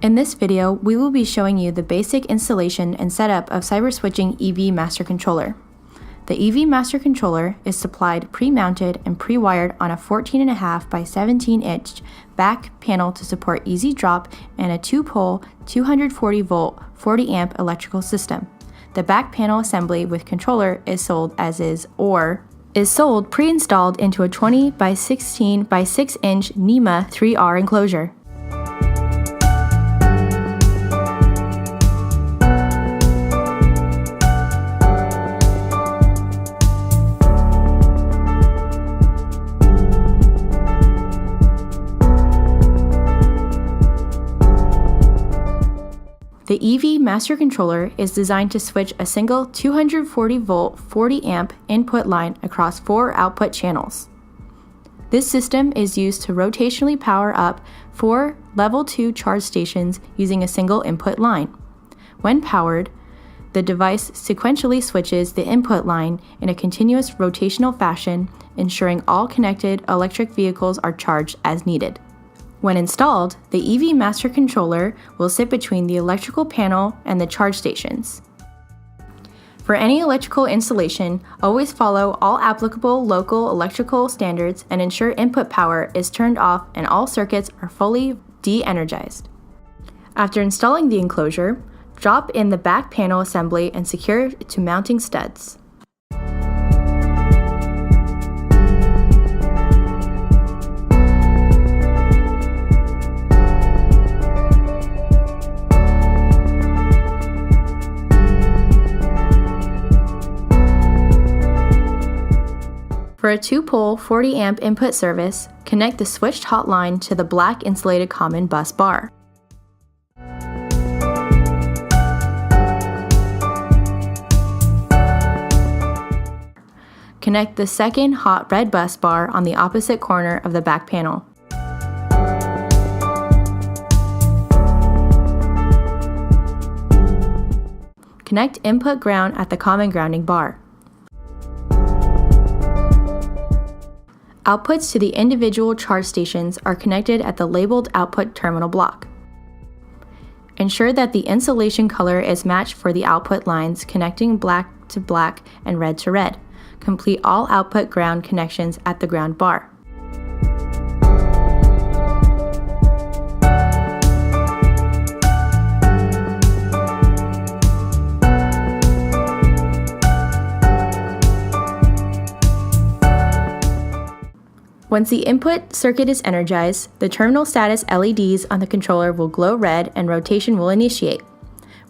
In this video, we will be showing you the basic installation and setup of Cyber Switching EV Master Controller. The EV Master Controller is supplied pre-mounted and pre-wired on a 14.5 by 17-inch back panel to support easy drop and a 2-pole, 240-volt, 40-amp electrical system. The back panel assembly with controller is sold as is or is sold pre-installed into a 20 by 16 by 6-inch NEMA 3R enclosure. The EV Master Controller is designed to switch a single 240-volt, 40-amp input line across 4 output channels. This system is used to rotationally power up 4 Level 2 charge stations using a single input line. When powered, the device sequentially switches the input line in a continuous rotational fashion, ensuring all connected electric vehicles are charged as needed. When installed, the EV Master Controller will sit between the electrical panel and the charge stations. For any electrical installation, always follow all applicable local electrical standards and ensure input power is turned off and all circuits are fully de-energized. After installing the enclosure, drop in the back panel assembly and secure it to mounting studs. For a 2-pole 40-amp input service, connect the switched hotline to the black insulated common bus bar. Connect the second hot red bus bar on the opposite corner of the back panel. Connect input ground at the common grounding bar. Outputs to the individual charge stations are connected at the labeled output terminal block. Ensure that the insulation color is matched for the output lines, connecting black to black and red to red. Complete all output ground connections at the ground bar. Once the input circuit is energized, the terminal status LEDs on the controller will glow red and rotation will initiate.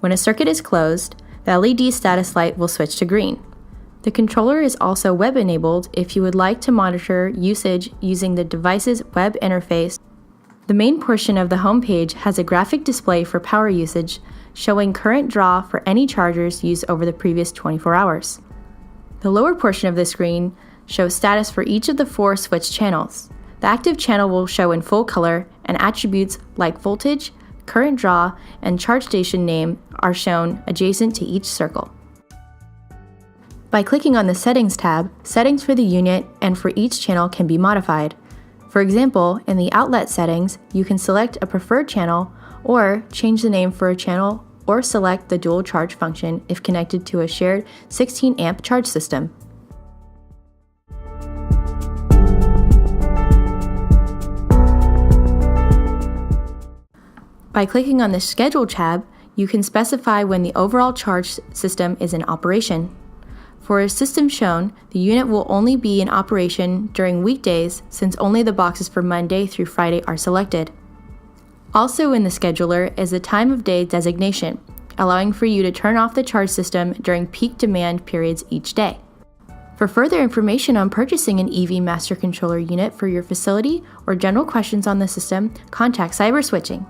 When a circuit is closed, the LED status light will switch to green. The controller is also web-enabled if you would like to monitor usage using the device's web interface. The main portion of the home page has a graphic display for power usage, showing current draw for any chargers used over the previous 24 hours. The lower portion of the screen shows status for each of the 4 switch channels. The active channel will show in full color, and attributes like voltage, current draw, and charge station name are shown adjacent to each circle. By clicking on the Settings tab, settings for the unit and for each channel can be modified. For example, in the outlet settings, you can select a preferred channel or change the name for a channel or select the dual charge function if connected to a shared 16-amp charge system. By clicking on the Schedule tab, you can specify when the overall charge system is in operation. For a system shown, the unit will only be in operation during weekdays since only the boxes for Monday through Friday are selected. Also in the scheduler is the time of day designation, allowing for you to turn off the charge system during peak demand periods each day. For further information on purchasing an EV Master Controller unit for your facility or general questions on the system, contact Cyber Switching.